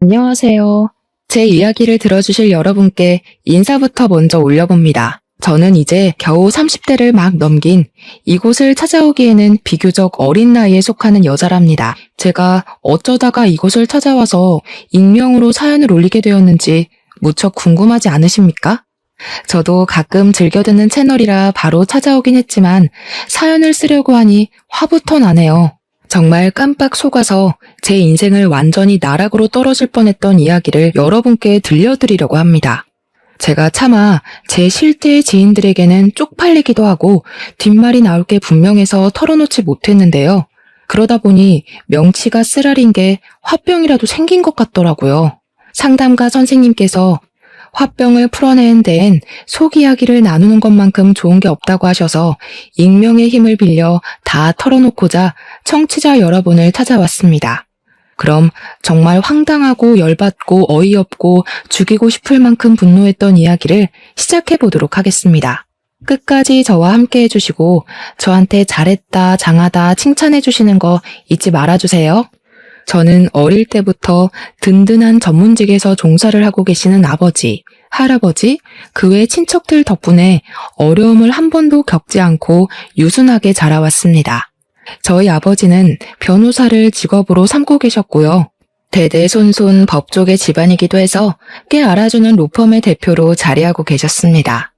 안녕하세요. 제 이야기를 들어주실 여러분께 인사부터 먼저 올려봅니다. 저는 이제 겨우 30대를 막 넘긴 이곳을 찾아오기에는 비교적 어린 나이에 속하는 여자랍니다. 제가 어쩌다가 이곳을 찾아와서 익명으로 사연을 올리게 되었는지 무척 궁금하지 않으십니까? 저도 가끔 즐겨 듣는 채널이라 바로 찾아오긴 했지만 사연을 쓰려고 하니 화부터 나네요. 정말 깜빡 속아서 제 인생을 완전히 나락으로 떨어질 뻔했던 이야기를 여러분께 들려드리려고 합니다. 제가 차마 제 실제의 지인들에게는 쪽팔리기도 하고 뒷말이 나올 게 분명해서 털어놓지 못했는데요. 그러다 보니 명치가 쓰라린 게 화병이라도 생긴 것 같더라고요. 상담가 선생님께서 화병을 풀어내는 데엔 속 이야기를 나누는 것만큼 좋은 게 없다고 하셔서 익명의 힘을 빌려 다 털어놓고자 청취자 여러분을 찾아왔습니다. 그럼 정말 황당하고 열받고 어이없고 죽이고 싶을 만큼 분노했던 이야기를 시작해 보도록 하겠습니다. 끝까지 저와 함께 해주시고 저한테 잘했다, 장하다 칭찬해 주시는 거 잊지 말아주세요. 저는 어릴 때부터 든든한 전문직에서 종사를 하고 계시는 아버지, 할아버지, 그 외 친척들 덕분에 어려움을 한 번도 겪지 않고 유순하게 자라왔습니다. 저희 아버지는 변호사를 직업으로 삼고 계셨고요. 대대손손 법조계 집안이기도 해서 꽤 알아주는 로펌의 대표로 자리하고 계셨습니다.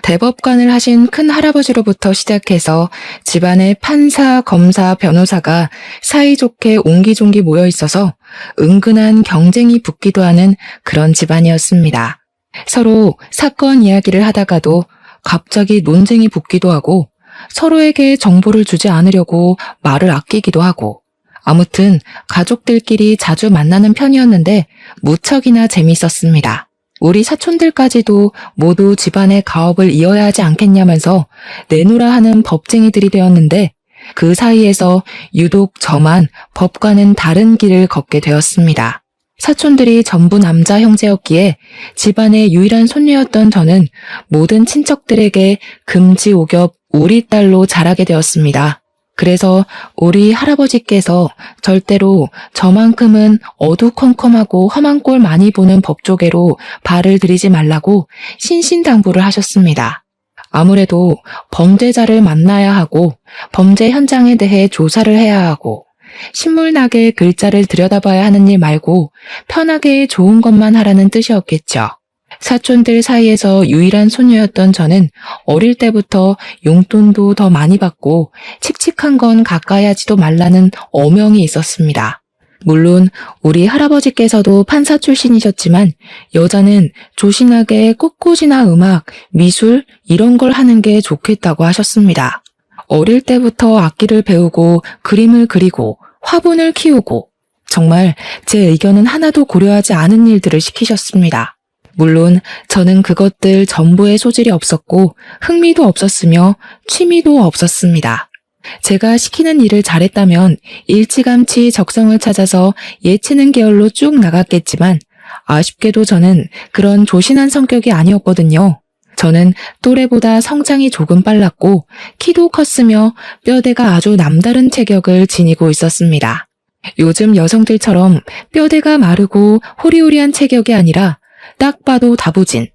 대법관을 하신 큰 할아버지로부터 시작해서 집안에 판사, 검사, 변호사가 사이좋게 옹기종기 모여 있어서 은근한 경쟁이 붙기도 하는 그런 집안이었습니다. 서로 사건 이야기를 하다가도 갑자기 논쟁이 붙기도 하고 서로에게 정보를 주지 않으려고 말을 아끼기도 하고 아무튼 가족들끼리 자주 만나는 편이었는데 무척이나 재밌었습니다. 우리 사촌들까지도 모두 집안의 가업을 이어야 하지 않겠냐면서 내놓으라 하는 법쟁이들이 되었는데 그 사이에서 유독 저만 법과는 다른 길을 걷게 되었습니다. 사촌들이 전부 남자 형제였기에 집안의 유일한 손녀였던 저는 모든 친척들에게 금지오겹 우리 딸로 자라게 되었습니다. 그래서 우리 할아버지께서 절대로 저만큼은 어두컴컴하고 험한 꼴 많이 보는 법조계로 발을 들이지 말라고 신신당부를 하셨습니다. 아무래도 범죄자를 만나야 하고 범죄 현장에 대해 조사를 해야 하고 신물나게 글자를 들여다봐야 하는 일 말고 편하게 좋은 것만 하라는 뜻이었겠죠. 사촌들 사이에서 유일한 소녀였던 저는 어릴 때부터 용돈도 더 많이 받고 칙칙한 건 가까이 하지도 말라는 어명이 있었습니다. 물론 우리 할아버지께서도 판사 출신이셨지만 여자는 조신하게 꽃꽂이나 음악, 미술 이런 걸 하는 게 좋겠다고 하셨습니다. 어릴 때부터 악기를 배우고 그림을 그리고 화분을 키우고 정말 제 의견은 하나도 고려하지 않은 일들을 시키셨습니다. 물론 저는 그것들 전부에 소질이 없었고 흥미도 없었으며 취미도 없었습니다. 제가 시키는 일을 잘했다면 일찌감치 적성을 찾아서 예체능 계열로 쭉 나갔겠지만 아쉽게도 저는 그런 조신한 성격이 아니었거든요. 저는 또래보다 성장이 조금 빨랐고 키도 컸으며 뼈대가 아주 남다른 체격을 지니고 있었습니다. 요즘 여성들처럼 뼈대가 마르고 호리호리한 체격이 아니라 딱 봐도 다부진,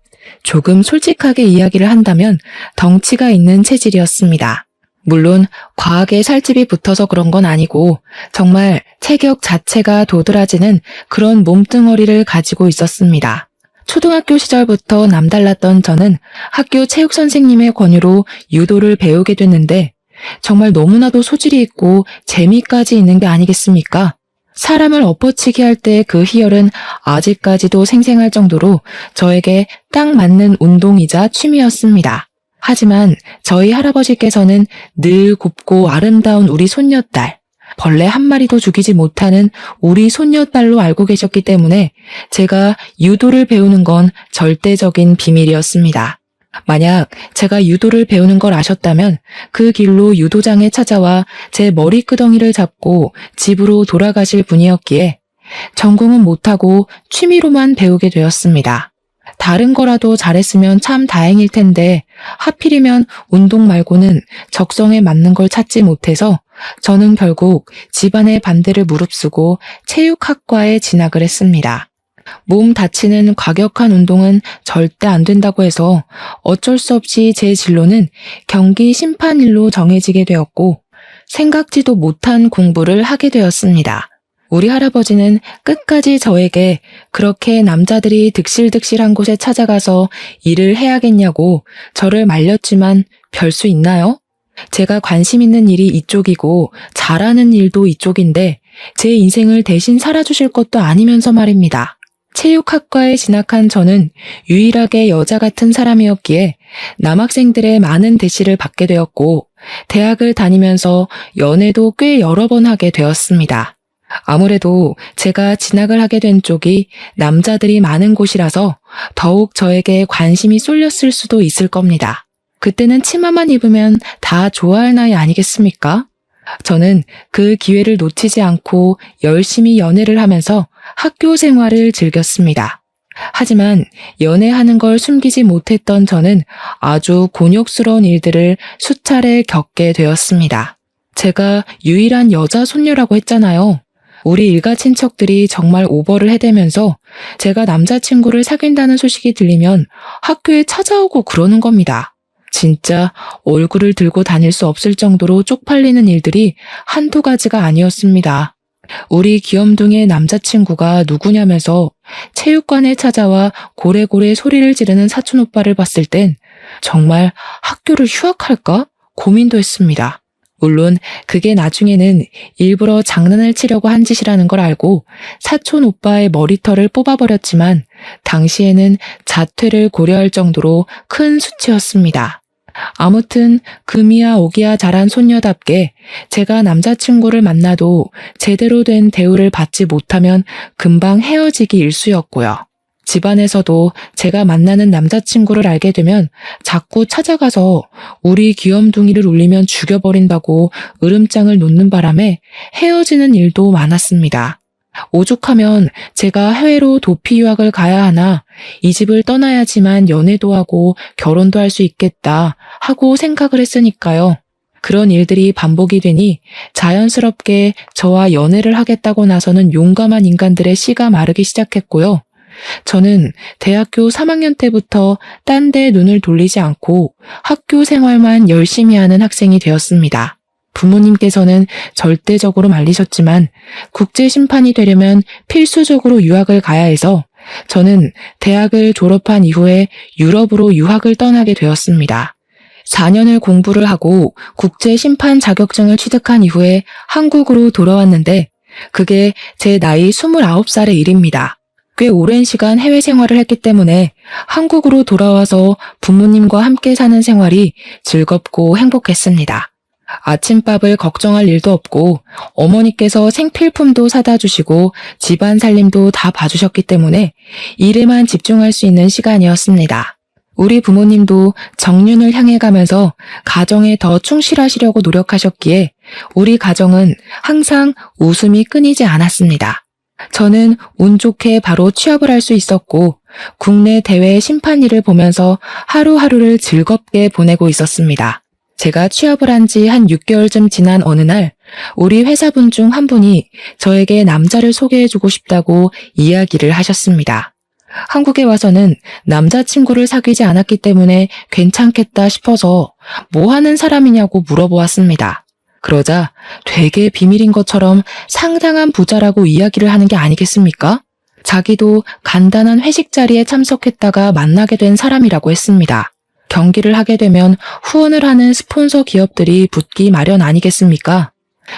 조금 솔직하게 이야기를 한다면 덩치가 있는 체질이었습니다. 물론 과하게 살집이 붙어서 그런 건 아니고 정말 체격 자체가 도드라지는 그런 몸뚱어리를 가지고 있었습니다. 초등학교 시절부터 남달랐던 저는 학교 체육 선생님의 권유로 유도를 배우게 됐는데 정말 너무나도 소질이 있고 재미까지 있는 게 아니겠습니까? 사람을 엎어치기 할 때 그 희열은 아직까지도 생생할 정도로 저에게 딱 맞는 운동이자 취미였습니다. 하지만 저희 할아버지께서는 늘 곱고 아름다운 우리 손녀딸, 벌레 한 마리도 죽이지 못하는 우리 손녀딸로 알고 계셨기 때문에 제가 유도를 배우는 건 절대적인 비밀이었습니다. 만약 제가 유도를 배우는 걸 아셨다면 그 길로 유도장에 찾아와 제 머리끄덩이를 잡고 집으로 돌아가실 분이었기에 전공은 못하고 취미로만 배우게 되었습니다. 다른 거라도 잘했으면 참 다행일 텐데 하필이면 운동 말고는 적성에 맞는 걸 찾지 못해서 저는 결국 집안의 반대를 무릅쓰고 체육학과에 진학을 했습니다. 몸 다치는 과격한 운동은 절대 안 된다고 해서 어쩔 수 없이 제 진로는 경기 심판일로 정해지게 되었고 생각지도 못한 공부를 하게 되었습니다. 우리 할아버지는 끝까지 저에게 그렇게 남자들이 득실득실한 곳에 찾아가서 일을 해야겠냐고 저를 말렸지만 별 수 있나요? 제가 관심 있는 일이 이쪽이고 잘하는 일도 이쪽인데 제 인생을 대신 살아주실 것도 아니면서 말입니다. 체육학과에 진학한 저는 유일하게 여자 같은 사람이었기에 남학생들의 많은 대시를 받게 되었고 대학을 다니면서 연애도 꽤 여러 번 하게 되었습니다. 아무래도 제가 진학을 하게 된 쪽이 남자들이 많은 곳이라서 더욱 저에게 관심이 쏠렸을 수도 있을 겁니다. 그때는 치마만 입으면 다 좋아할 나이 아니겠습니까? 저는 그 기회를 놓치지 않고 열심히 연애를 하면서 학교 생활을 즐겼습니다. 하지만 연애하는 걸 숨기지 못했던 저는 아주 곤욕스러운 일들을 수차례 겪게 되었습니다. 제가 유일한 여자 손녀라고 했잖아요. 우리 일가 친척들이 정말 오버를 해대면서 제가 남자친구를 사귄다는 소식이 들리면 학교에 찾아오고 그러는 겁니다. 진짜 얼굴을 들고 다닐 수 없을 정도로 쪽팔리는 일들이 한두 가지가 아니었습니다. 우리 귀염둥이의 남자친구가 누구냐면서 체육관에 찾아와 고래고래 소리를 지르는 사촌 오빠를 봤을 땐 정말 학교를 휴학할까 고민도 했습니다. 물론 그게 나중에는 일부러 장난을 치려고 한 짓이라는 걸 알고 사촌 오빠의 머리털을 뽑아버렸지만 당시에는 자퇴를 고려할 정도로 큰 수치였습니다. 아무튼 금이야 오기야 자란 손녀답게 제가 남자친구를 만나도 제대로 된 대우를 받지 못하면 금방 헤어지기 일쑤였고요. 집안에서도 제가 만나는 남자친구를 알게 되면 자꾸 찾아가서 우리 귀염둥이를 울리면 죽여버린다고 으름장을 놓는 바람에 헤어지는 일도 많았습니다. 오죽하면 제가 해외로 도피 유학을 가야 하나 이 집을 떠나야지만 연애도 하고 결혼도 할 수 있겠다 하고 생각을 했으니까요. 그런 일들이 반복이 되니 자연스럽게 저와 연애를 하겠다고 나서는 용감한 인간들의 씨가 마르기 시작했고요. 저는 대학교 3학년 때부터 딴 데 눈을 돌리지 않고 학교 생활만 열심히 하는 학생이 되었습니다. 부모님께서는 절대적으로 말리셨지만 국제 심판이 되려면 필수적으로 유학을 가야 해서 저는 대학을 졸업한 이후에 유럽으로 유학을 떠나게 되었습니다. 4년을 공부를 하고 국제 심판 자격증을 취득한 이후에 한국으로 돌아왔는데 그게 제 나이 29살의 일입니다. 꽤 오랜 시간 해외 생활을 했기 때문에 한국으로 돌아와서 부모님과 함께 사는 생활이 즐겁고 행복했습니다. 아침밥을 걱정할 일도 없고 어머니께서 생필품도 사다 주시고 집안 살림도 다 봐주셨기 때문에 일에만 집중할 수 있는 시간이었습니다. 우리 부모님도 정년을 향해 가면서 가정에 더 충실하시려고 노력하셨기에 우리 가정은 항상 웃음이 끊이지 않았습니다. 저는 운 좋게 바로 취업을 할 수 있었고 국내 대회 심판 일을 보면서 하루하루를 즐겁게 보내고 있었습니다. 제가 취업을 한 지 한 6개월쯤 지난 어느 날 우리 회사분 중 한 분이 저에게 남자를 소개해주고 싶다고 이야기를 하셨습니다. 한국에 와서는 남자친구를 사귀지 않았기 때문에 괜찮겠다 싶어서 뭐 하는 사람이냐고 물어보았습니다. 그러자 되게 비밀인 것처럼 상당한 부자라고 이야기를 하는 게 아니겠습니까? 자기도 간단한 회식 자리에 참석했다가 만나게 된 사람이라고 했습니다. 경기를 하게 되면 후원을 하는 스폰서 기업들이 붙기 마련 아니겠습니까?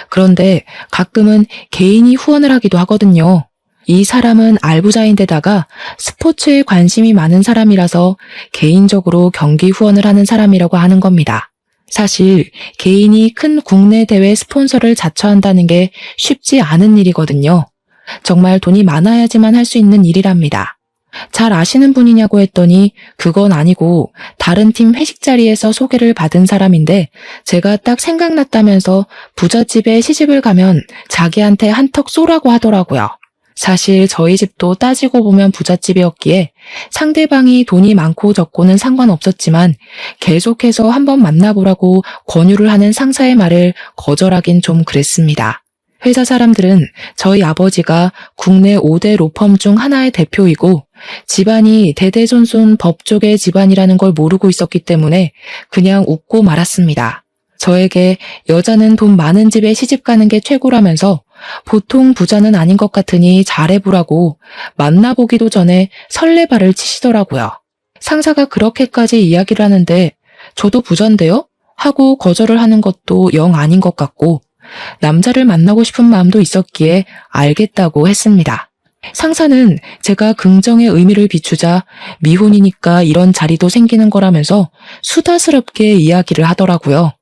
그런데 가끔은 개인이 후원을 하기도 하거든요. 이 사람은 알부자인데다가 스포츠에 관심이 많은 사람이라서 개인적으로 경기 후원을 하는 사람이라고 하는 겁니다. 사실 개인이 큰 국내 대회 스폰서를 자처한다는 게 쉽지 않은 일이거든요. 정말 돈이 많아야지만 할 수 있는 일이랍니다. 잘 아시는 분이냐고 했더니 그건 아니고 다른 팀 회식 자리에서 소개를 받은 사람인데 제가 딱 생각났다면서 부잣집에 시집을 가면 자기한테 한턱 쏘라고 하더라고요. 사실 저희 집도 따지고 보면 부잣집이었기에 상대방이 돈이 많고 적고는 상관없었지만 계속해서 한번 만나보라고 권유를 하는 상사의 말을 거절하긴 좀 그랬습니다. 회사 사람들은 저희 아버지가 국내 5대 로펌 중 하나의 대표이고 집안이 대대손손 법조계 집안이라는 걸 모르고 있었기 때문에 그냥 웃고 말았습니다. 저에게 여자는 돈 많은 집에 시집 가는 게 최고라면서 보통 부자는 아닌 것 같으니 잘해보라고 만나보기도 전에 설레발을 치시더라고요. 상사가 그렇게까지 이야기를 하는데 저도 부자인데요? 하고 거절을 하는 것도 영 아닌 것 같고 남자를 만나고 싶은 마음도 있었기에 알겠다고 했습니다. 상사는 제가 긍정의 의미를 비추자 미혼이니까 이런 자리도 생기는 거라면서 수다스럽게 이야기를 하더라고요.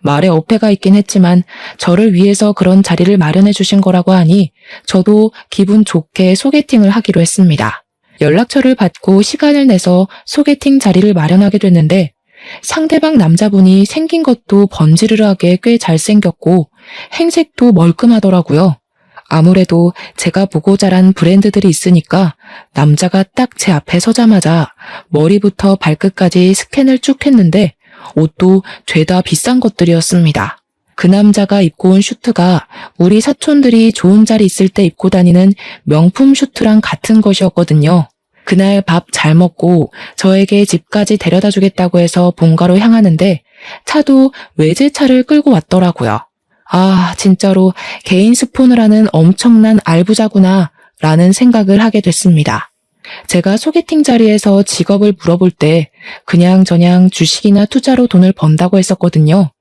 말에 어폐가 있긴 했지만 저를 위해서 그런 자리를 마련해 주신 거라고 하니 저도 기분 좋게 소개팅을 하기로 했습니다. 연락처를 받고 시간을 내서 소개팅 자리를 마련하게 됐는데 상대방 남자분이 생긴 것도 번지르르하게 꽤 잘생겼고 행색도 멀끔하더라고요. 아무래도 제가 보고 자란 브랜드들이 있으니까 남자가 딱 제 앞에 서자마자 머리부터 발끝까지 스캔을 쭉 했는데 옷도 죄다 비싼 것들이었습니다. 그 남자가 입고 온 슈트가 우리 사촌들이 좋은 자리 있을 때 입고 다니는 명품 슈트랑 같은 것이었거든요. 그날 밥 잘 먹고 저에게 집까지 데려다 주겠다고 해서 본가로 향하는데 차도 외제차를 끌고 왔더라고요. 아, 진짜로 개인 스폰을 하는 엄청난 알부자구나 라는 생각을 하게 됐습니다. 제가 소개팅 자리에서 직업을 물어볼 때 그냥저냥 주식이나 투자로 돈을 번다고 했었거든요.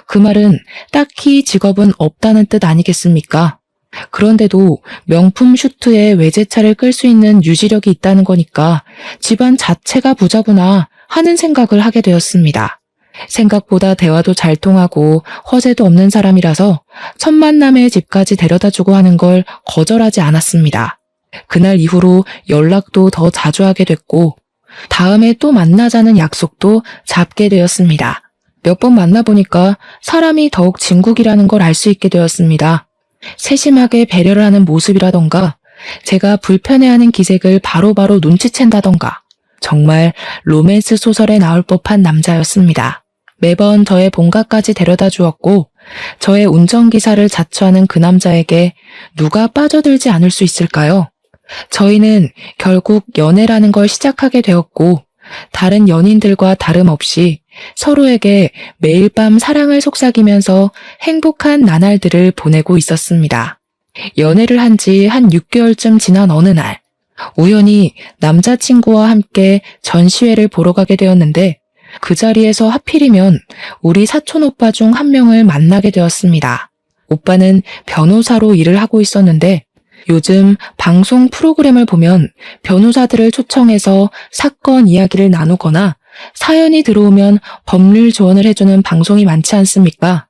그 말은 딱히 직업은 없다는 뜻 아니겠습니까? 그런데도 명품 슈트에 외제차를 끌 수 있는 유지력이 있다는 거니까 집안 자체가 부자구나 하는 생각을 하게 되었습니다. 생각보다 대화도 잘 통하고 허세도 없는 사람이라서 첫 만남에 집까지 데려다주고 하는 걸 거절하지 않았습니다. 그날 이후로 연락도 더 자주 하게 됐고 다음에 또 만나자는 약속도 잡게 되었습니다. 몇 번 만나보니까 사람이 더욱 진국이라는 걸 알 수 있게 되었습니다. 세심하게 배려를 하는 모습이라던가 제가 불편해하는 기색을 바로바로 눈치챈다던가 정말 로맨스 소설에 나올 법한 남자였습니다. 매번 저의 본가까지 데려다 주었고 저의 운전기사를 자처하는 그 남자에게 누가 빠져들지 않을 수 있을까요? 저희는 결국 연애라는 걸 시작하게 되었고 다른 연인들과 다름없이 서로에게 매일 밤 사랑을 속삭이면서 행복한 나날들을 보내고 있었습니다. 연애를 한 지 한 6개월쯤 지난 어느 날 우연히 남자친구와 함께 전시회를 보러 가게 되었는데 그 자리에서 하필이면 우리 사촌 오빠 중 한 명을 만나게 되었습니다. 오빠는 변호사로 일을 하고 있었는데 요즘 방송 프로그램을 보면 변호사들을 초청해서 사건 이야기를 나누거나 사연이 들어오면 법률 조언을 해주는 방송이 많지 않습니까?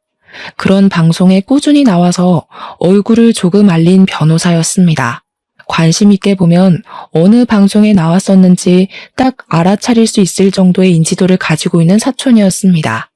그런 방송에 꾸준히 나와서 얼굴을 조금 알린 변호사였습니다. 관심 있게 보면 어느 방송에 나왔었는지 딱 알아차릴 수 있을 정도의 인지도를 가지고 있는 사촌이었습니다.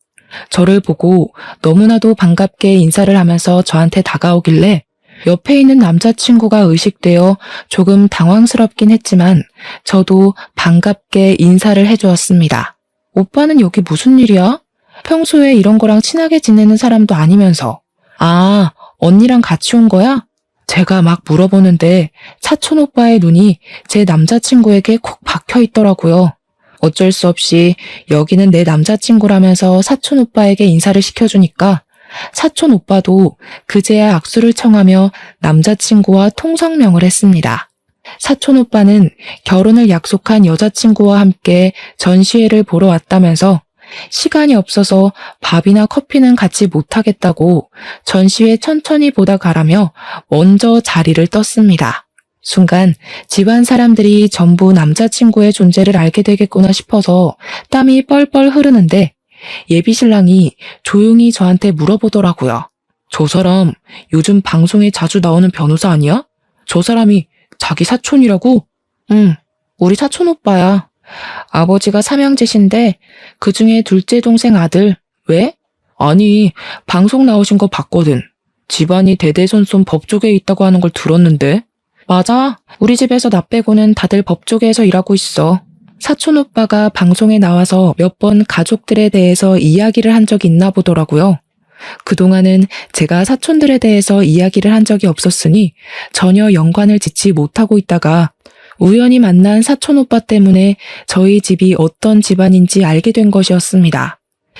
저를 보고 너무나도 반갑게 인사를 하면서 저한테 다가오길래 옆에 있는 남자친구가 의식되어 조금 당황스럽긴 했지만 저도 반갑게 인사를 해주었습니다. 오빠는 여기 무슨 일이야? 평소에 이런 거랑 친하게 지내는 사람도 아니면서. 아, 언니랑 같이 온 거야? 제가 막 물어보는데 사촌 오빠의 눈이 제 남자친구에게 콕 박혀 있더라고요. 어쩔 수 없이 여기는 내 남자친구라면서 사촌 오빠에게 인사를 시켜주니까 사촌 오빠도 그제야 악수를 청하며 남자친구와 통성명을 했습니다. 사촌 오빠는 결혼을 약속한 여자친구와 함께 전시회를 보러 왔다면서 시간이 없어서 밥이나 커피는 같이 못하겠다고 전시회 천천히 보다 가라며 먼저 자리를 떴습니다. 순간 집안 사람들이 전부 남자친구의 존재를 알게 되겠구나 싶어서 땀이 뻘뻘 흐르는데 예비신랑이 조용히 저한테 물어보더라고요. 저 사람 요즘 방송에 자주 나오는 변호사 아니야? 저 사람이 자기 사촌이라고? 응, 우리 사촌 오빠야. 아버지가 삼형제신데 그중에 둘째 동생 아들. 왜? 아니, 방송 나오신 거 봤거든. 집안이 대대손손 법조계에 있다고 하는 걸 들었는데. 맞아. 우리 집에서 나 빼고는 다들 법조계에서 일하고 있어. 사촌 오빠가 방송에 나와서 몇 번 가족들에 대해서 이야기를 한 적이 있나 보더라고요. 그동안은 제가 사촌들에 대해서 이야기를 한 적이 없었으니 전혀 연관을 짓지 못하고 있다가 우연히 만난 사촌 오빠 때문에 저희 집이 어떤 집안인지 알게 된 것이었습니다.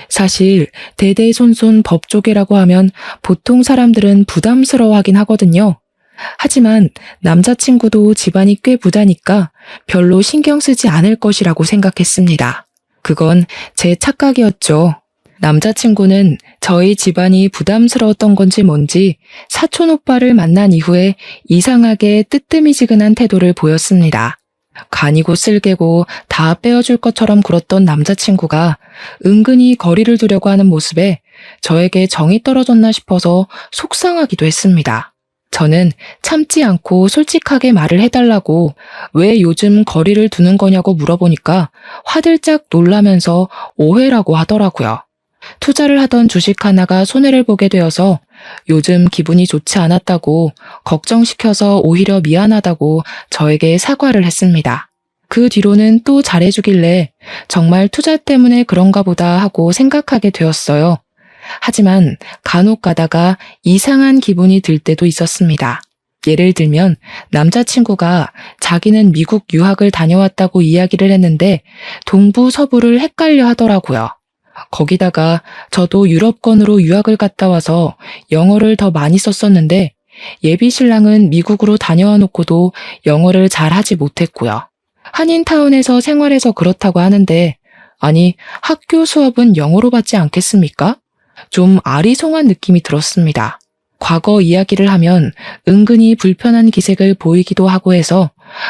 사실 대대손손 법조계라고 하면 보통 사람들은 부담스러워하긴 하거든요. 하지만 남자친구도 집안이 꽤 부자니까 별로 신경 쓰지 않을 것이라고 생각했습니다. 그건 제 착각이었죠. 남자친구는 저희 집안이 부담스러웠던 건지 뭔지 사촌 오빠를 만난 이후에 이상하게 뜨뜨미지근한 태도를 보였습니다. 간이고 쓸개고 다 빼어줄 것처럼 굴었던 남자친구가 은근히 거리를 두려고 하는 모습에 저에게 정이 떨어졌나 싶어서 속상하기도 했습니다. 저는 참지 않고 솔직하게 말을 해달라고 왜 요즘 거리를 두는 거냐고 물어보니까 화들짝 놀라면서 오해라고 하더라고요. 투자를 하던 주식 하나가 손해를 보게 되어서 요즘 기분이 좋지 않았다고 걱정시켜서 오히려 미안하다고 저에게 사과를 했습니다. 그 뒤로는 또 잘해주길래 정말 투자 때문에 그런가 보다 하고 생각하게 되었어요. 하지만 간혹 가다가 이상한 기분이 들 때도 있었습니다. 예를 들면 남자친구가 자기는 미국 유학을 다녀왔다고 이야기를 했는데 동부 서부를 헷갈려 하더라고요. 거기다가 저도 유럽권으로 유학을 갔다 와서 영어를 더 많이 썼었는데 예비 신랑은 미국으로 다녀와 놓고도 영어를 잘 하지 못했고요. 한인타운에서 생활해서 그렇다고 하는데 아니 학교 수업은 영어로 받지 않겠습니까? 좀 아리송한 느낌이 들었습니다. 과거 이야기를 하면 은근히 불편한 기색을 보이기도 하고 해서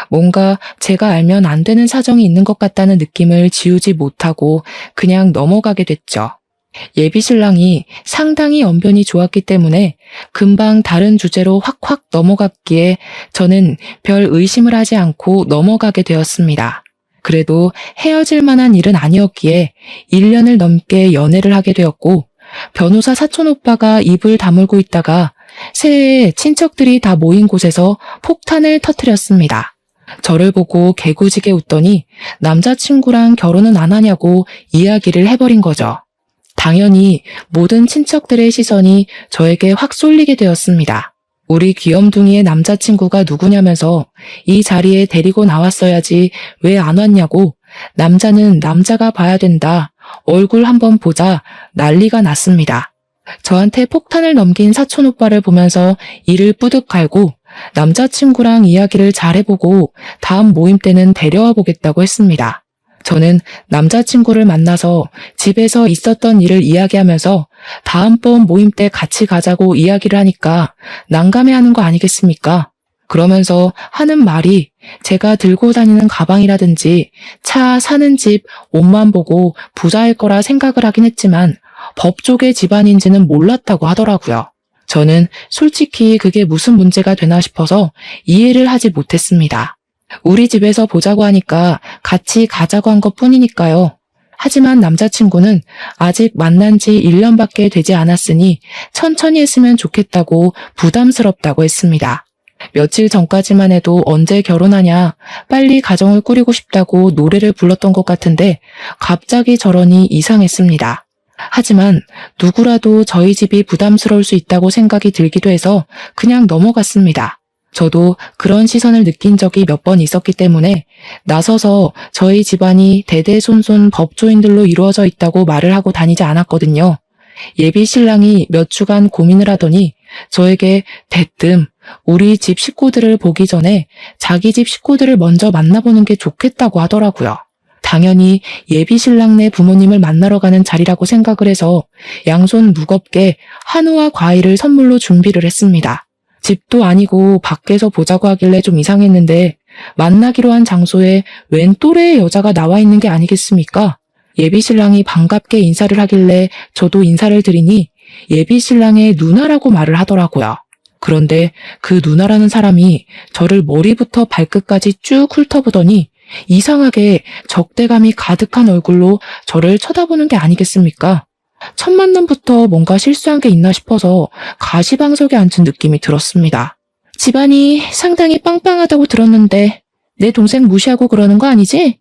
뭔가 제가 알면 안 되는 사정이 있는 것 같다는 느낌을 지우지 못하고 그냥 넘어가게 됐죠. 예비 신랑이 상당히 언변이 좋았기 때문에 금방 다른 주제로 확확 넘어갔기에 저는 별 의심을 하지 않고 넘어가게 되었습니다. 그래도 헤어질 만한 일은 아니었기에 1년을 넘게 연애를 하게 되었고 변호사 사촌 오빠가 입을 다물고 있다가 새해에 친척들이 다 모인 곳에서 폭탄을 터뜨렸습니다. 저를 보고 개구지게 웃더니 남자친구랑 결혼은 안 하냐고 이야기를 해버린 거죠. 당연히 모든 친척들의 시선이 저에게 확 쏠리게 되었습니다. 우리 귀염둥이의 남자친구가 누구냐면서 이 자리에 데리고 나왔어야지 왜 안 왔냐고 남자는 남자가 봐야 된다. 얼굴 한번 보자 난리가 났습니다. 저한테 폭탄을 넘긴 사촌 오빠를 보면서 이를 뿌듯 갈고 남자친구랑 이야기를 잘해보고 다음 모임 때는 데려와 보겠다고 했습니다. 저는 남자친구를 만나서 집에서 있었던 일을 이야기하면서 다음번 모임 때 같이 가자고 이야기를 하니까 난감해하는 거 아니겠습니까? 그러면서 하는 말이 제가 들고 다니는 가방이라든지 차, 사는 집, 옷만 보고 부자일 거라 생각을 하긴 했지만 법조계 집안인지는 몰랐다고 하더라고요. 저는 솔직히 그게 무슨 문제가 되나 싶어서 이해를 하지 못했습니다. 우리 집에서 보자고 하니까 같이 가자고 한 것뿐이니까요. 하지만 남자친구는 아직 만난 지 1년밖에 되지 않았으니 천천히 했으면 좋겠다고 부담스럽다고 했습니다. 며칠 전까지만 해도 언제 결혼하냐, 빨리 가정을 꾸리고 싶다고 노래를 불렀던 것 같은데 갑자기 저러니 이상했습니다. 하지만 누구라도 저희 집이 부담스러울 수 있다고 생각이 들기도 해서 그냥 넘어갔습니다. 저도 그런 시선을 느낀 적이 몇 번 있었기 때문에 나서서 저희 집안이 대대손손 법조인들로 이루어져 있다고 말을 하고 다니지 않았거든요. 예비 신랑이 몇 주간 고민을 하더니 저에게 대뜸 우리 집 식구들을 보기 전에 자기 집 식구들을 먼저 만나보는 게 좋겠다고 하더라고요. 당연히 예비 신랑네 부모님을 만나러 가는 자리라고 생각을 해서 양손 무겁게 한우와 과일을 선물로 준비를 했습니다. 집도 아니고 밖에서 보자고 하길래 좀 이상했는데 만나기로 한 장소에 웬 또래의 여자가 나와 있는 게 아니겠습니까? 예비 신랑이 반갑게 인사를 하길래 저도 인사를 드리니 예비 신랑의 누나라고 말을 하더라고요. 그런데 그 누나라는 사람이 저를 머리부터 발끝까지 쭉 훑어보더니 이상하게 적대감이 가득한 얼굴로 저를 쳐다보는 게 아니겠습니까? 첫 만남부터 뭔가 실수한 게 있나 싶어서 가시방석에 앉은 느낌이 들었습니다. 집안이 상당히 빵빵하다고 들었는데 내 동생 무시하고 그러는 거 아니지?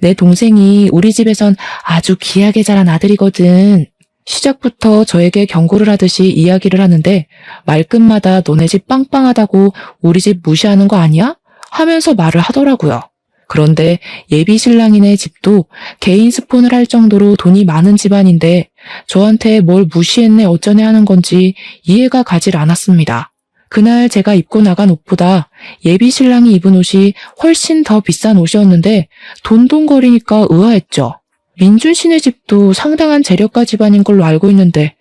내 동생이 우리 집에선 아주 귀하게 자란 아들이거든. 시작부터 저에게 경고를 하듯이 이야기를 하는데 말끝마다 너네 집 빵빵하다고 우리 집 무시하는 거 아니야? 하면서 말을 하더라고요. 그런데 예비 신랑이네 집도 개인 스폰을 할 정도로 돈이 많은 집안인데 저한테 뭘 무시했네 어쩌네 하는 건지 이해가 가질 않았습니다. 그날 제가 입고 나간 옷보다 예비 신랑이 입은 옷이 훨씬 더 비싼 옷이었는데 돈돈거리니까 의아했죠. 민준 씨네 집도 상당한 재력가 집안인 걸로 알고 있는데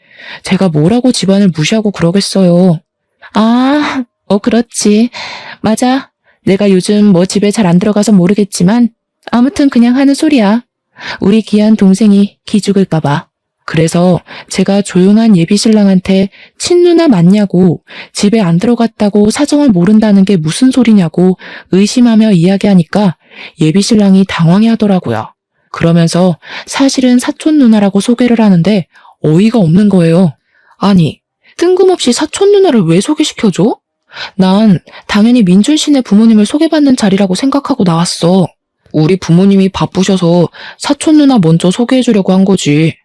제가 뭐라고 집안을 무시하고 그러겠어요. 아, 그렇지. 맞아. 내가 요즘 뭐 집에 잘 안 들어가서 모르겠지만 아무튼 그냥 하는 소리야. 우리 귀한 동생이 기죽을까 봐. 그래서 제가 조용한 예비 신랑한테 친누나 맞냐고 집에 안 들어갔다고 사정을 모른다는 게 무슨 소리냐고 의심하며 이야기하니까 예비 신랑이 당황해 하더라고요. 그러면서 사실은 사촌 누나라고 소개를 하는데 어이가 없는 거예요. 아니, 뜬금없이 사촌 누나를 왜 소개시켜줘? 난 당연히 민준 씨네 부모님을 소개받는 자리라고 생각하고 나왔어. 우리 부모님이 바쁘셔서 사촌 누나 먼저 소개해주려고 한 거지.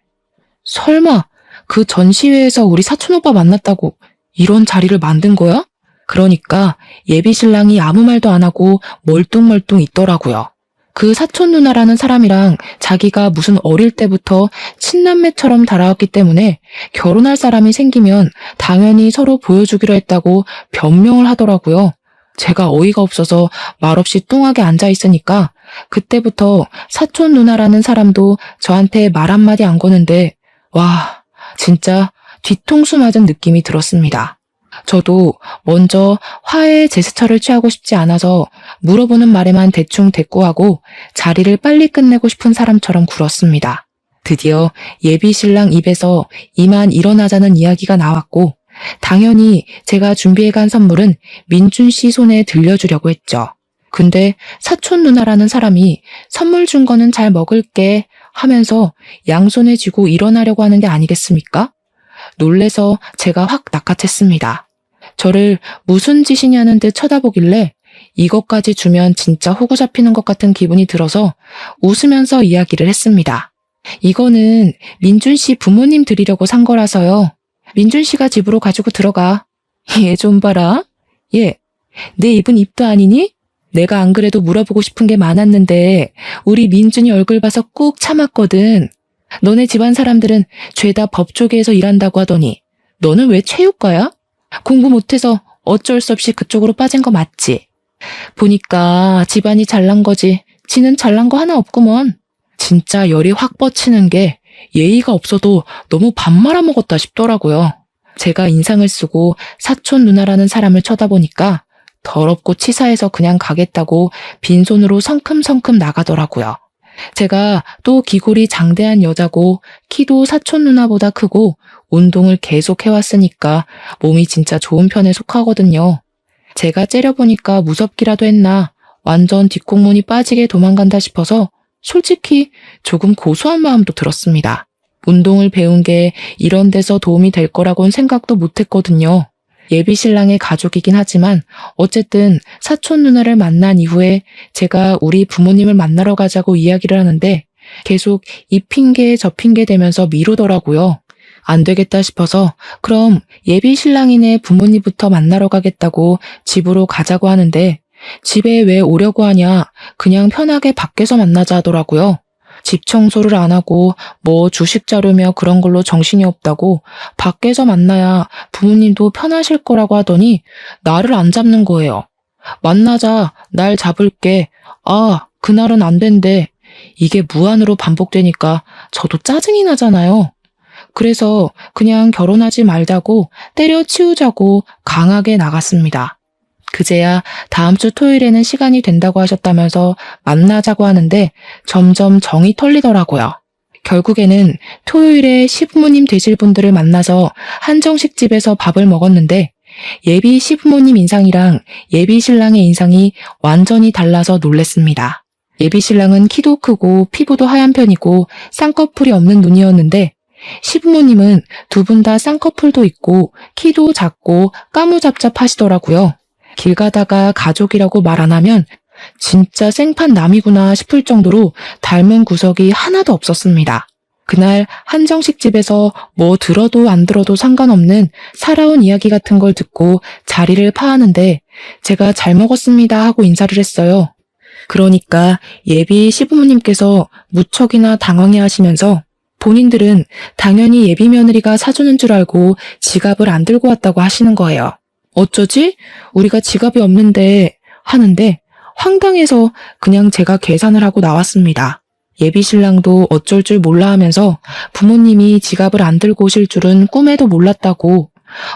설마 그 전시회에서 우리 사촌 오빠 만났다고 이런 자리를 만든 거야? 그러니까 예비 신랑이 아무 말도 안 하고 멀뚱멀뚱 있더라고요. 그 사촌 누나라는 사람이랑 자기가 무슨 어릴 때부터 친남매처럼 달아왔기 때문에 결혼할 사람이 생기면 당연히 서로 보여주기로 했다고 변명을 하더라고요. 제가 어이가 없어서 말없이 뚱하게 앉아있으니까 그때부터 사촌 누나라는 사람도 저한테 말 한마디 안 거는데 와, 진짜 뒤통수 맞은 느낌이 들었습니다. 저도 먼저 화해의 제스처를 취하고 싶지 않아서 물어보는 말에만 대충 대꾸하고 자리를 빨리 끝내고 싶은 사람처럼 굴었습니다. 드디어 예비 신랑 입에서 이만 일어나자는 이야기가 나왔고 당연히 제가 준비해간 선물은 민준 씨 손에 들려주려고 했죠. 근데 사촌 누나라는 사람이 선물 준 거는 잘 먹을게 하면서 양손에 쥐고 일어나려고 하는 게 아니겠습니까? 놀래서 제가 확 낚아챘습니다. 저를 무슨 짓이냐는 듯 쳐다보길래 이것까지 주면 진짜 호구 잡히는 것 같은 기분이 들어서 웃으면서 이야기를 했습니다. 이거는 민준 씨 부모님 드리려고 산 거라서요. 민준 씨가 집으로 가지고 들어가. 얘 좀 봐라. 얘, 내 입은 입도 아니니? 내가 안 그래도 물어보고 싶은 게 많았는데 우리 민준이 얼굴 봐서 꾹 참았거든. 너네 집안 사람들은 죄다 법조계에서 일한다고 하더니 너는 왜 체육과야? 공부 못해서 어쩔 수 없이 그쪽으로 빠진 거 맞지? 보니까 집안이 잘난 거지 지는 잘난 거 하나 없구먼. 진짜 열이 확 뻗치는 게 예의가 없어도 너무 밥 말아먹었다 싶더라고요. 제가 인상을 쓰고 사촌 누나라는 사람을 쳐다보니까 더럽고 치사해서 그냥 가겠다고 빈손으로 성큼성큼 나가더라고요. 제가 또 기골이 장대한 여자고 키도 사촌 누나보다 크고 운동을 계속 해왔으니까 몸이 진짜 좋은 편에 속하거든요. 제가 째려보니까 무섭기라도 했나 완전 뒷공문이 빠지게 도망간다 싶어서 솔직히 조금 고소한 마음도 들었습니다. 운동을 배운 게 이런 데서 도움이 될 거라고는 생각도 못했거든요. 예비 신랑의 가족이긴 하지만 어쨌든 사촌 누나를 만난 이후에 제가 우리 부모님을 만나러 가자고 이야기를 하는데 계속 이 핑계 저 핑계 대면서 미루더라고요. 안 되겠다 싶어서 그럼 예비 신랑이네 부모님부터 만나러 가겠다고 집으로 가자고 하는데 집에 왜 오려고 하냐 그냥 편하게 밖에서 만나자 하더라고요. 집 청소를 안 하고 뭐 주식 자료며 그런 걸로 정신이 없다고 밖에서 만나야 부모님도 편하실 거라고 하더니 나를 안 잡는 거예요. 만나자, 날 잡을게. 아, 그날은 안 된대. 이게 무한으로 반복되니까 저도 짜증이 나잖아요. 그래서 그냥 결혼하지 말자고 때려치우자고 강하게 나갔습니다. 그제야 다음 주 토요일에는 시간이 된다고 하셨다면서 만나자고 하는데 점점 정이 털리더라고요. 결국에는 토요일에 시부모님 되실 분들을 만나서 한정식 집에서 밥을 먹었는데 예비 시부모님 인상이랑 예비 신랑의 인상이 완전히 달라서 놀랬습니다. 예비 신랑은 키도 크고 피부도 하얀 편이고 쌍꺼풀이 없는 눈이었는데 시부모님은 두 분 다 쌍꺼풀도 있고 키도 작고 까무잡잡하시더라고요. 길 가다가 가족이라고 말 안 하면 진짜 생판 남이구나 싶을 정도로 닮은 구석이 하나도 없었습니다. 그날 한정식 집에서 뭐 들어도 안 들어도 상관없는 살아온 이야기 같은 걸 듣고 자리를 파하는데 제가 잘 먹었습니다 하고 인사를 했어요. 그러니까 예비 시부모님께서 무척이나 당황해 하시면서 본인들은 당연히 예비 며느리가 사주는 줄 알고 지갑을 안 들고 왔다고 하시는 거예요. 어쩌지? 우리가 지갑이 없는데 하는데 황당해서 그냥 제가 계산을 하고 나왔습니다. 예비 신랑도 어쩔 줄 몰라 하면서 부모님이 지갑을 안 들고 오실 줄은 꿈에도 몰랐다고.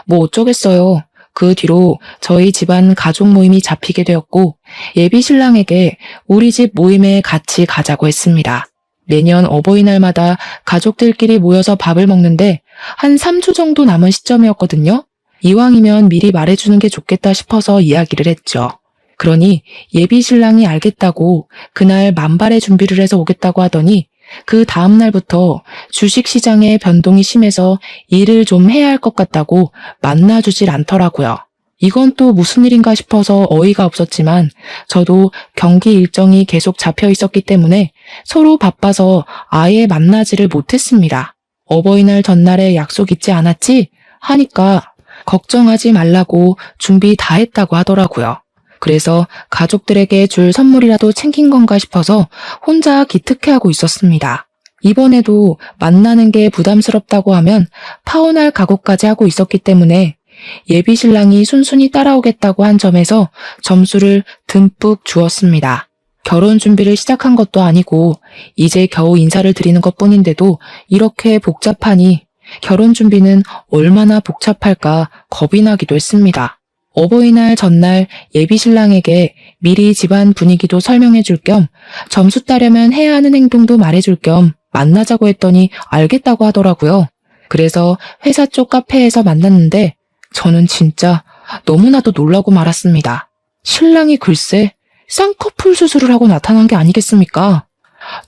뭐 어쩌겠어요. 그 뒤로 저희 집안 가족 모임이 잡히게 되었고 예비 신랑에게 우리 집 모임에 같이 가자고 했습니다. 매년 어버이날마다 가족들끼리 모여서 밥을 먹는데 한 3주 정도 남은 시점이었거든요. 이왕이면 미리 말해주는 게 좋겠다 싶어서 이야기를 했죠. 그러니 예비 신랑이 알겠다고 그날 만발의 준비를 해서 오겠다고 하더니 그 다음 날부터 주식시장의 변동이 심해서 일을 좀 해야 할 것 같다고 만나주질 않더라고요. 이건 또 무슨 일인가 싶어서 어이가 없었지만 저도 경기 일정이 계속 잡혀 있었기 때문에 서로 바빠서 아예 만나지를 못했습니다. 어버이날 전날에 약속 있지 않았지? 하니까 걱정하지 말라고 준비 다 했다고 하더라고요. 그래서 가족들에게 줄 선물이라도 챙긴 건가 싶어서 혼자 기특해하고 있었습니다. 이번에도 만나는 게 부담스럽다고 하면 파혼할 각오까지 하고 있었기 때문에 예비 신랑이 순순히 따라오겠다고 한 점에서 점수를 듬뿍 주었습니다. 결혼 준비를 시작한 것도 아니고 이제 겨우 인사를 드리는 것뿐인데도 이렇게 복잡하니 결혼 준비는 얼마나 복잡할까 겁이 나기도 했습니다. 어버이날 전날 예비 신랑에게 미리 집안 분위기도 설명해 줄 겸 점수 따려면 해야 하는 행동도 말해 줄 겸 만나자고 했더니 알겠다고 하더라고요. 그래서 회사 쪽 카페에서 만났는데 저는 진짜 너무나도 놀라고 말았습니다. 신랑이 글쎄 쌍꺼풀 수술을 하고 나타난 게 아니겠습니까?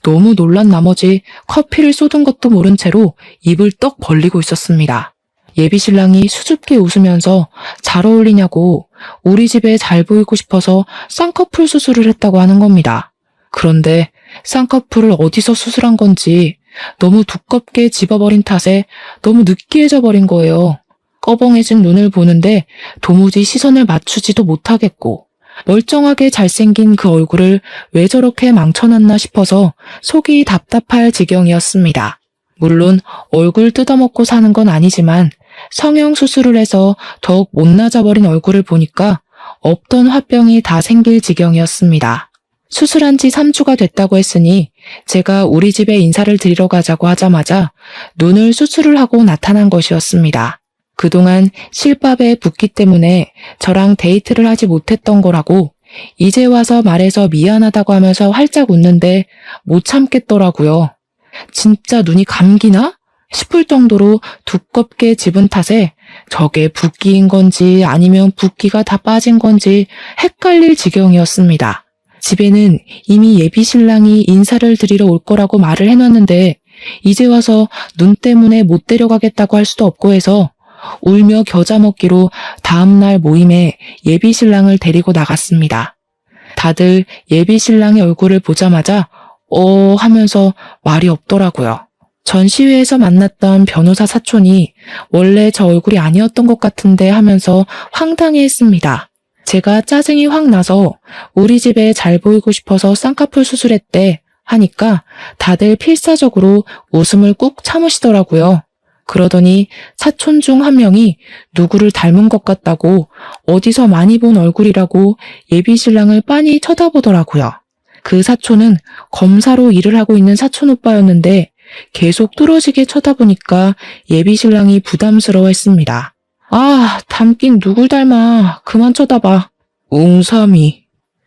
너무 놀란 나머지 커피를 쏟은 것도 모른 채로 입을 떡 벌리고 있었습니다. 예비 신랑이 수줍게 웃으면서 잘 어울리냐고 우리 집에 잘 보이고 싶어서 쌍꺼풀 수술을 했다고 하는 겁니다. 그런데 쌍꺼풀을 어디서 수술한 건지 너무 두껍게 집어버린 탓에 너무 느끼해져 버린 거예요. 꺼벙해진 눈을 보는데 도무지 시선을 맞추지도 못하겠고 멀쩡하게 잘생긴 그 얼굴을 왜 저렇게 망쳐놨나 싶어서 속이 답답할 지경이었습니다. 물론 얼굴 뜯어먹고 사는 건 아니지만 성형 수술을 해서 더욱 못나져버린 얼굴을 보니까 없던 화병이 다 생길 지경이었습니다. 수술한 지 3주가 됐다고 했으니 제가 우리 집에 인사를 드리러 가자고 하자마자 눈을 수술을 하고 나타난 것이었습니다. 그동안 실밥에 붓기 때문에 저랑 데이트를 하지 못했던 거라고 이제 와서 말해서 미안하다고 하면서 활짝 웃는데 못 참겠더라고요. 진짜 눈이 감기나? 싶을 정도로 두껍게 집은 탓에 저게 붓기인 건지 아니면 붓기가 다 빠진 건지 헷갈릴 지경이었습니다. 집에는 이미 예비 신랑이 인사를 드리러 올 거라고 말을 해놨는데 이제 와서 눈 때문에 못 데려가겠다고 할 수도 없고 해서 울며 겨자 먹기로 다음날 모임에 예비 신랑을 데리고 나갔습니다. 다들 예비 신랑의 얼굴을 보자마자 하면서 말이 없더라고요. 전시회에서 만났던 변호사 사촌이 원래 저 얼굴이 아니었던 것 같은데 하면서 황당해했습니다. 제가 짜증이 확 나서 우리 집에 잘 보이고 싶어서 쌍꺼풀 수술했대 하니까 다들 필사적으로 웃음을 꾹 참으시더라고요. 그러더니 사촌 중 한 명이 누구를 닮은 것 같다고 어디서 많이 본 얼굴이라고 예비 신랑을 빤히 쳐다보더라고요. 그 사촌은 검사로 일을 하고 있는 사촌 오빠였는데 계속 뚫어지게 쳐다보니까 예비 신랑이 부담스러워했습니다. 아, 닮긴 누굴 닮아. 그만 쳐다봐. 웅삼이.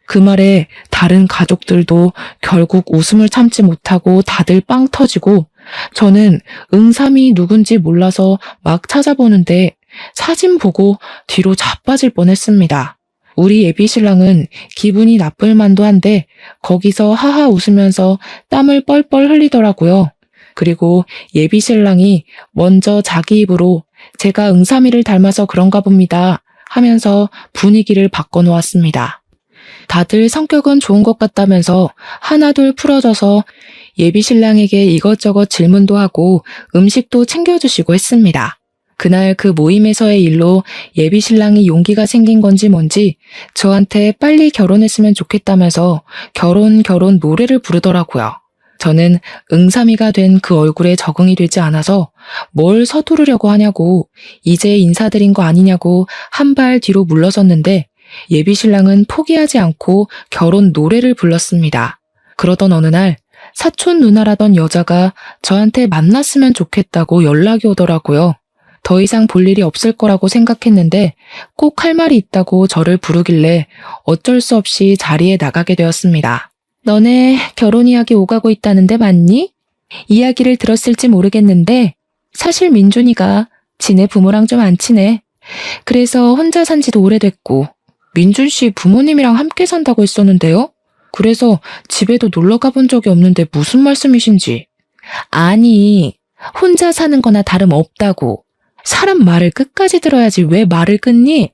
그 말에 다른 가족들도 결국 웃음을 참지 못하고 다들 빵 터지고 저는 응삼이 누군지 몰라서 막 찾아보는데 사진 보고 뒤로 자빠질 뻔했습니다. 우리 예비 신랑은 기분이 나쁠 만도 한데 거기서 하하 웃으면서 땀을 뻘뻘 흘리더라고요. 그리고 예비 신랑이 먼저 자기 입으로 제가 응삼이를 닮아서 그런가 봅니다 하면서 분위기를 바꿔놓았습니다. 다들 성격은 좋은 것 같다면서 하나둘 풀어져서 예비 신랑에게 이것저것 질문도 하고 음식도 챙겨주시고 했습니다. 그날 그 모임에서의 일로 예비 신랑이 용기가 생긴 건지 뭔지 저한테 빨리 결혼했으면 좋겠다면서 결혼 노래를 부르더라고요. 저는 응삼이가 된 그 얼굴에 적응이 되지 않아서 뭘 서두르려고 하냐고 이제 인사드린 거 아니냐고 한 발 뒤로 물러섰는데 예비 신랑은 포기하지 않고 결혼 노래를 불렀습니다. 그러던 어느 날 사촌 누나라던 여자가 저한테 만났으면 좋겠다고 연락이 오더라고요. 더 이상 볼 일이 없을 거라고 생각했는데 꼭 할 말이 있다고 저를 부르길래 어쩔 수 없이 자리에 나가게 되었습니다. 너네 결혼 이야기 오가고 있다는데 맞니? 이야기를 들었을지 모르겠는데 사실 민준이가 지네 부모랑 좀 안 친해. 그래서 혼자 산 지도 오래됐고 민준 씨 부모님이랑 함께 산다고 했었는데요. 그래서 집에도 놀러 가본 적이 없는데 무슨 말씀이신지. 아니, 혼자 사는 거나 다름없다고. 사람 말을 끝까지 들어야지 왜 말을 끊니?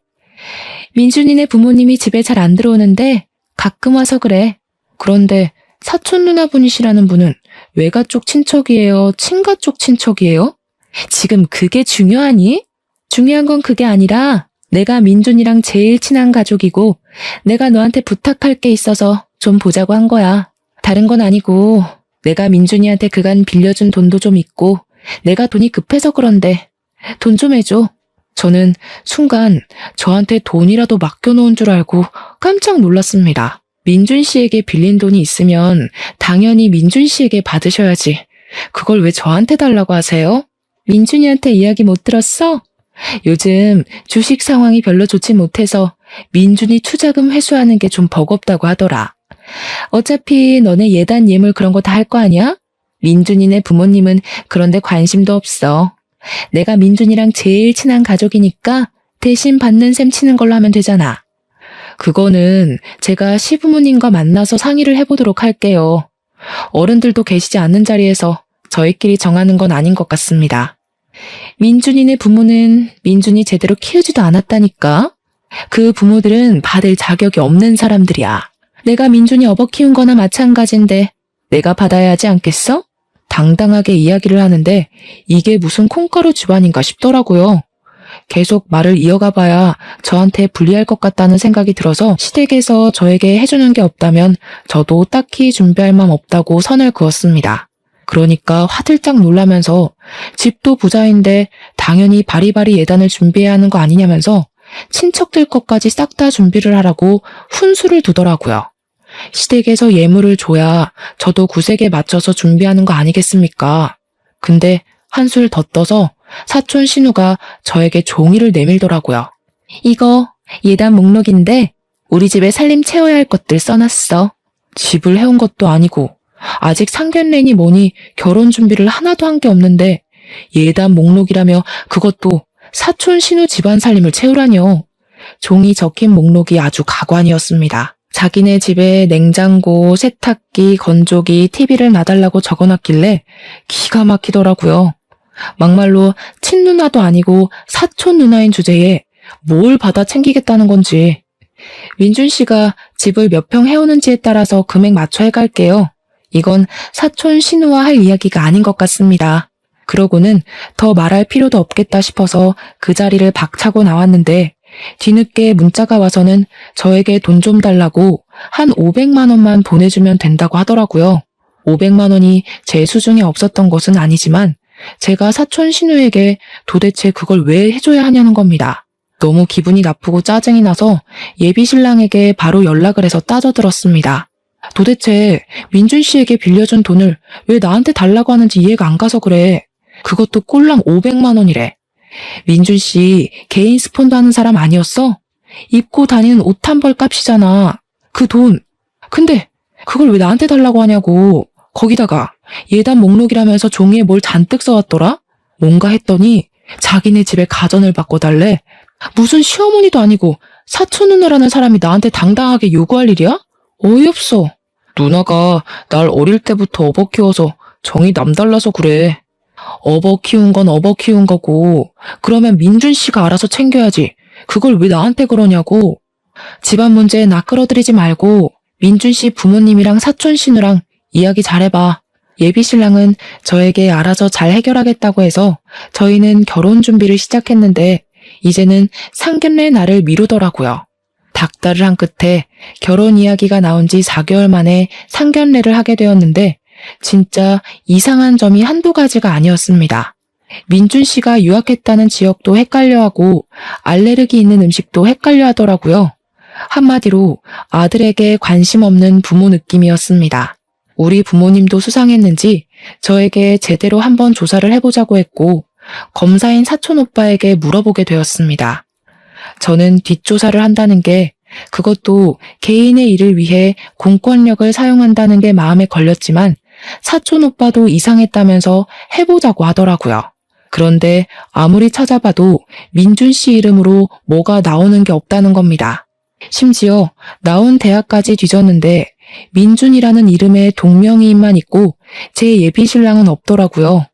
민준이네 부모님이 집에 잘 안 들어오는데 가끔 와서 그래. 그런데 사촌 누나분이시라는 분은 외가 쪽 친척이에요? 친가 쪽 친척이에요? 지금 그게 중요하니? 중요한 건 그게 아니라 내가 민준이랑 제일 친한 가족이고 내가 너한테 부탁할 게 있어서 좀 보자고 한 거야. 다른 건 아니고 내가 민준이한테 그간 빌려준 돈도 좀 있고 내가 돈이 급해서 그런데 돈 좀 해줘. 저는 순간 저한테 돈이라도 맡겨놓은 줄 알고 깜짝 놀랐습니다. 민준 씨에게 빌린 돈이 있으면 당연히 민준 씨에게 받으셔야지. 그걸 왜 저한테 달라고 하세요? 민준이한테 이야기 못 들었어? 요즘 주식 상황이 별로 좋지 못해서 민준이 투자금 회수하는 게 좀 버겁다고 하더라. 어차피 너네 예단 예물 그런 거 다 할 거 아니야? 민준이네 부모님은 그런데 관심도 없어. 내가 민준이랑 제일 친한 가족이니까 대신 받는 셈 치는 걸로 하면 되잖아. 그거는 제가 시부모님과 만나서 상의를 해보도록 할게요. 어른들도 계시지 않는 자리에서 저희끼리 정하는 건 아닌 것 같습니다. 민준이네 부모는 민준이 제대로 키우지도 않았다니까. 그 부모들은 받을 자격이 없는 사람들이야. 내가 민준이 업어 키운 거나 마찬가지인데 내가 받아야 하지 않겠어? 당당하게 이야기를 하는데 이게 무슨 콩가루 집안인가 싶더라고요. 계속 말을 이어가 봐야 저한테 불리할 것 같다는 생각이 들어서 시댁에서 저에게 해주는 게 없다면 저도 딱히 준비할 맘 없다고 선을 그었습니다. 그러니까 화들짝 놀라면서 집도 부자인데 당연히 바리바리 예단을 준비해야 하는 거 아니냐면서 친척들 것까지 싹 다 준비를 하라고 훈수를 두더라고요. 시댁에서 예물을 줘야 저도 구색에 맞춰서 준비하는 거 아니겠습니까? 근데 한술 더 떠서 사촌 신우가 저에게 종이를 내밀더라고요. 이거 예단 목록인데 우리 집에 살림 채워야 할 것들 써놨어. 집을 해온 것도 아니고 아직 상견례니 뭐니 결혼 준비를 하나도 한 게 없는데 예단 목록이라며 그것도 사촌 신우 집안 살림을 채우라뇨. 종이 적힌 목록이 아주 가관이었습니다. 자기네 집에 냉장고, 세탁기, 건조기, TV를 놔달라고 적어놨길래 기가 막히더라고요. 막말로 친누나도 아니고 사촌 누나인 주제에 뭘 받아 챙기겠다는 건지. 민준 씨가 집을 몇 평 해오는지에 따라서 금액 맞춰 해갈게요. 이건 사촌 신우와 할 이야기가 아닌 것 같습니다. 그러고는 더 말할 필요도 없겠다 싶어서 그 자리를 박차고 나왔는데 뒤늦게 문자가 와서는 저에게 돈 좀 달라고 한 500만 원만 보내주면 된다고 하더라고요. 500만 원이 제 수중에 없었던 것은 아니지만 제가 사촌 신우에게 도대체 그걸 왜 해줘야 하냐는 겁니다. 너무 기분이 나쁘고 짜증이 나서 예비 신랑에게 바로 연락을 해서 따져들었습니다. 도대체 민준 씨에게 빌려준 돈을 왜 나한테 달라고 하는지 이해가 안 가서 그래. 그것도 꼴랑 500만 원이래. 민준 씨 개인 스폰도 하는 사람 아니었어? 입고 다니는 옷 한 벌 값이잖아. 그 돈. 근데 그걸 왜 나한테 달라고 하냐고. 거기다가 예단 목록이라면서 종이에 뭘 잔뜩 써왔더라? 뭔가 했더니 자기네 집에 가전을 바꿔달래. 무슨 시어머니도 아니고 사촌 누나라는 사람이 나한테 당당하게 요구할 일이야? 어이없어. 누나가 날 어릴 때부터 업어 키워서 정이 남달라서 그래. 업어 키운 건 업어 키운 거고 그러면 민준 씨가 알아서 챙겨야지. 그걸 왜 나한테 그러냐고. 집안 문제 나 끌어들이지 말고 민준 씨 부모님이랑 사촌 신우랑 이야기 잘해봐. 예비 신랑은 저에게 알아서 잘 해결하겠다고 해서 저희는 결혼 준비를 시작했는데 이제는 상견례 날을 미루더라고요. 닥달을 한 끝에 결혼 이야기가 나온 지 4개월 만에 상견례를 하게 되었는데 진짜 이상한 점이 한두 가지가 아니었습니다. 민준 씨가 유학했다는 지역도 헷갈려하고 알레르기 있는 음식도 헷갈려 하더라고요. 한마디로 아들에게 관심 없는 부모 느낌이었습니다. 우리 부모님도 수상했는지 저에게 제대로 한번 조사를 해보자고 했고 검사인 사촌 오빠에게 물어보게 되었습니다. 저는 뒷조사를 한다는 게 그것도 개인의 일을 위해 공권력을 사용한다는 게 마음에 걸렸지만 사촌 오빠도 이상했다면서 해보자고 하더라고요. 그런데 아무리 찾아봐도 민준 씨 이름으로 뭐가 나오는 게 없다는 겁니다. 심지어 나온 대학까지 뒤졌는데 민준이라는 이름의 동명이인만 있고 제 예비 신랑은 없더라고요.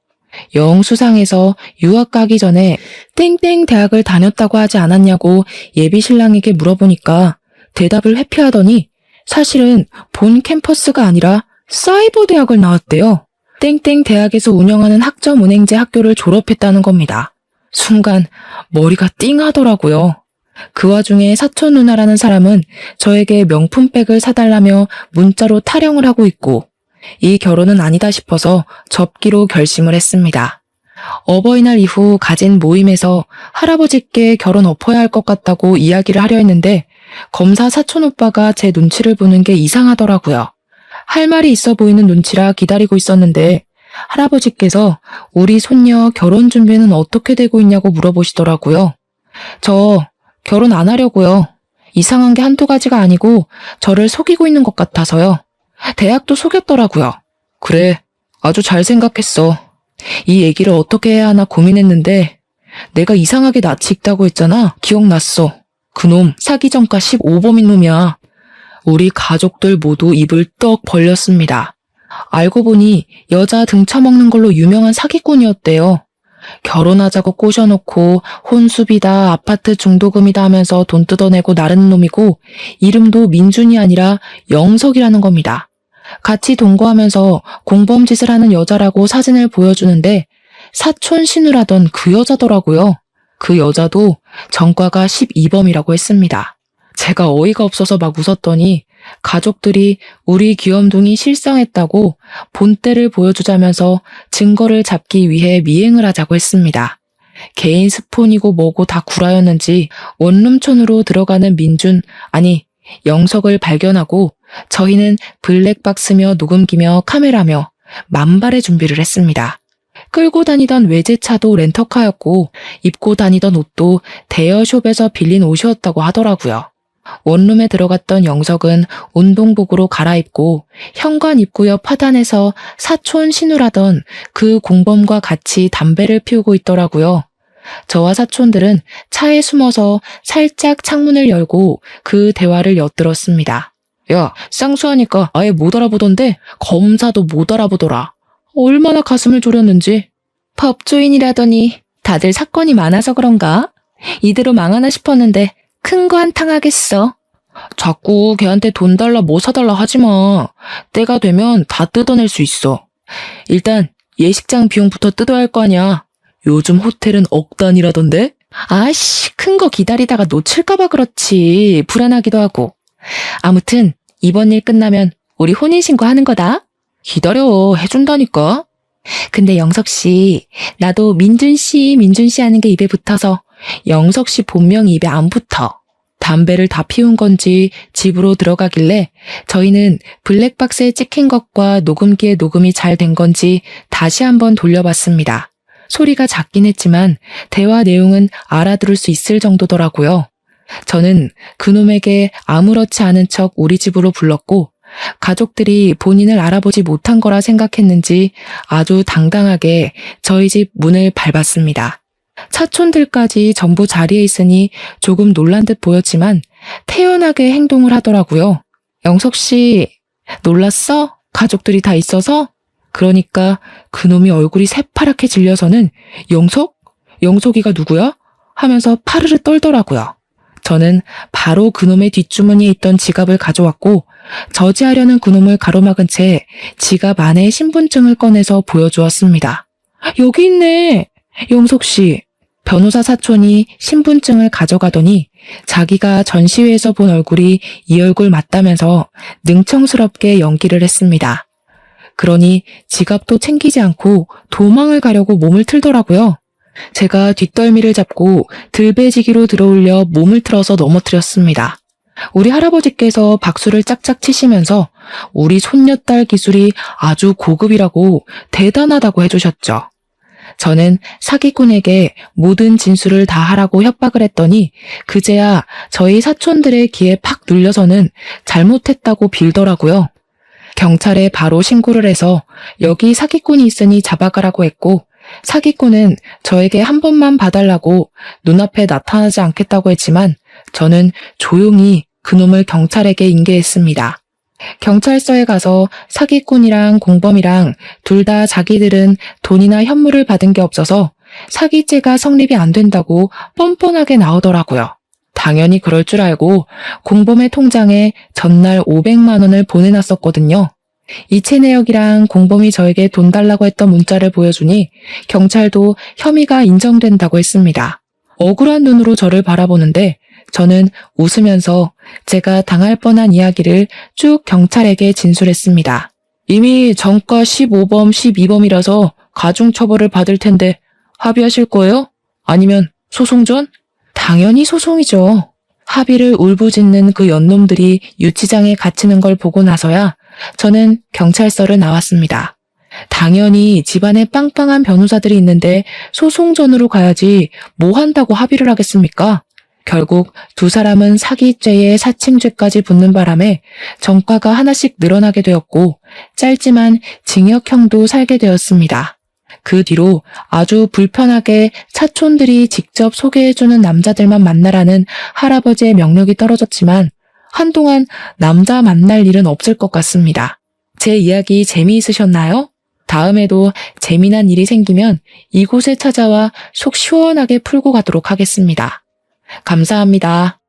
영 수상해서 유학 가기 전에 땡땡 대학을 다녔다고 하지 않았냐고 예비 신랑에게 물어보니까 대답을 회피하더니 사실은 본 캠퍼스가 아니라 사이버 대학을 나왔대요. 땡땡 대학에서 운영하는 학점 운행제 학교를 졸업했다는 겁니다. 순간 머리가 띵하더라고요. 그 와중에 사촌 누나라는 사람은 저에게 명품백을 사달라며 문자로 타령을 하고 있고 이 결혼은 아니다 싶어서 접기로 결심을 했습니다. 어버이날 이후 가진 모임에서 할아버지께 결혼 엎어야 할 것 같다고 이야기를 하려 했는데 검사 사촌 오빠가 제 눈치를 보는 게 이상하더라고요. 할 말이 있어 보이는 눈치라 기다리고 있었는데 할아버지께서 우리 손녀 결혼 준비는 어떻게 되고 있냐고 물어보시더라고요. 저 결혼 안 하려고요. 이상한 게 한두 가지가 아니고 저를 속이고 있는 것 같아서요. 대학도 속였더라고요. 그래, 아주 잘 생각했어. 이 얘기를 어떻게 해야 하나 고민했는데 내가 이상하게 낯이 익다고 했잖아. 기억났어. 그놈 사기 전과 15범인 놈이야. 우리 가족들 모두 입을 떡 벌렸습니다. 알고 보니 여자 등쳐먹는 걸로 유명한 사기꾼이었대요. 결혼하자고 꼬셔놓고 혼수비다 아파트 중도금이다 하면서 돈 뜯어내고 나르는 놈이고 이름도 민준이 아니라 영석이라는 겁니다. 같이 동거하면서 공범짓을 하는 여자라고 사진을 보여주는데 사촌 신우라던 그 여자더라고요. 그 여자도 전과가 12범이라고 했습니다. 제가 어이가 없어서 막 웃었더니 가족들이 우리 귀염둥이 실성했다고 본때를 보여주자면서 증거를 잡기 위해 미행을 하자고 했습니다. 개인 스폰이고 뭐고 다 구라였는지 원룸촌으로 들어가는 민준, 아니 영석을 발견하고 저희는 블랙박스며 녹음기며 카메라며 만발의 준비를 했습니다. 끌고 다니던 외제차도 렌터카였고 입고 다니던 옷도 대여숍에서 빌린 옷이었다고 하더라고요. 원룸에 들어갔던 영석은 운동복으로 갈아입고 현관 입구 옆 화단에서 사촌 신우라던 그 공범과 같이 담배를 피우고 있더라고요. 저와 사촌들은 차에 숨어서 살짝 창문을 열고 그 대화를 엿들었습니다. 야, 쌍수하니까 아예 못 알아보던데 검사도 못 알아보더라. 얼마나 가슴을 졸였는지. 법조인이라더니 다들 사건이 많아서 그런가? 이대로 망하나 싶었는데 큰 거 한탕 하겠어. 자꾸 걔한테 돈 달라 뭐 사달라 하지 마. 때가 되면 다 뜯어낼 수 있어. 일단 예식장 비용부터 뜯어야 할 거 아니야. 요즘 호텔은 억 단위라던데? 아이씨, 큰 거 기다리다가 놓칠까봐 그렇지. 불안하기도 하고. 아무튼 이번 일 끝나면 우리 혼인신고 하는 거다. 기다려, 해준다니까. 근데 영석 씨, 나도 민준 씨 하는 게 입에 붙어서 영석 씨 본명이 입에 안 붙어. 담배를 다 피운 건지 집으로 들어가길래 저희는 블랙박스에 찍힌 것과 녹음기에 녹음이 잘 된 건지 다시 한번 돌려봤습니다. 소리가 작긴 했지만 대화 내용은 알아들을 수 있을 정도더라고요. 저는 그놈에게 아무렇지 않은 척 우리 집으로 불렀고 가족들이 본인을 알아보지 못한 거라 생각했는지 아주 당당하게 저희 집 문을 밟았습니다. 사촌들까지 전부 자리에 있으니 조금 놀란 듯 보였지만 태연하게 행동을 하더라고요. 영석 씨, 놀랐어? 가족들이 다 있어서? 그러니까 그놈이 얼굴이 새파랗게 질려서는 영석? 영석이가 누구야? 하면서 파르르 떨더라고요. 저는 바로 그놈의 뒷주머니에 있던 지갑을 가져왔고 저지하려는 그놈을 가로막은 채 지갑 안에 신분증을 꺼내서 보여주었습니다. 여기 있네. 용석 씨. 변호사 사촌이 신분증을 가져가더니 자기가 전시회에서 본 얼굴이 이 얼굴 맞다면서 능청스럽게 연기를 했습니다. 그러니 지갑도 챙기지 않고 도망을 가려고 몸을 틀더라고요. 제가 뒷덜미를 잡고 들배지기로 들어올려 몸을 틀어서 넘어뜨렸습니다. 우리 할아버지께서 박수를 짝짝 치시면서 우리 손녀딸 기술이 아주 고급이라고 대단하다고 해주셨죠. 저는 사기꾼에게 모든 진술을 다 하라고 협박을 했더니 그제야 저희 사촌들의 귀에 팍 눌려서는 잘못했다고 빌더라고요. 경찰에 바로 신고를 해서 여기 사기꾼이 있으니 잡아가라고 했고 사기꾼은 저에게 한 번만 봐달라고 눈앞에 나타나지 않겠다고 했지만 저는 조용히 그놈을 경찰에게 인계했습니다. 경찰서에 가서 사기꾼이랑 공범이랑 둘 다 자기들은 돈이나 현물을 받은 게 없어서 사기죄가 성립이 안 된다고 뻔뻔하게 나오더라고요. 당연히 그럴 줄 알고 공범의 통장에 전날 500만 원을 보내놨었거든요. 이체 내역이랑 공범이 저에게 돈 달라고 했던 문자를 보여주니 경찰도 혐의가 인정된다고 했습니다. 억울한 눈으로 저를 바라보는데 저는 웃으면서 제가 당할 뻔한 이야기를 쭉 경찰에게 진술했습니다. 이미 전과 15범, 12범이라서 가중처벌을 받을 텐데 합의하실 거예요? 아니면 소송전? 당연히 소송이죠. 합의를 울부짖는 그 연놈들이 유치장에 갇히는 걸 보고 나서야 저는 경찰서를 나왔습니다. 당연히 집안에 빵빵한 변호사들이 있는데 소송전으로 가야지 뭐 한다고 합의를 하겠습니까? 결국 두 사람은 사기죄에 사칭죄까지 붙는 바람에 전과가 하나씩 늘어나게 되었고 짧지만 징역형도 살게 되었습니다. 그 뒤로 아주 불편하게 사촌들이 직접 소개해주는 남자들만 만나라는 할아버지의 명령이 떨어졌지만 한동안 남자 만날 일은 없을 것 같습니다. 제 이야기 재미있으셨나요? 다음에도 재미난 일이 생기면 이곳에 찾아와 속 시원하게 풀고 가도록 하겠습니다. 감사합니다.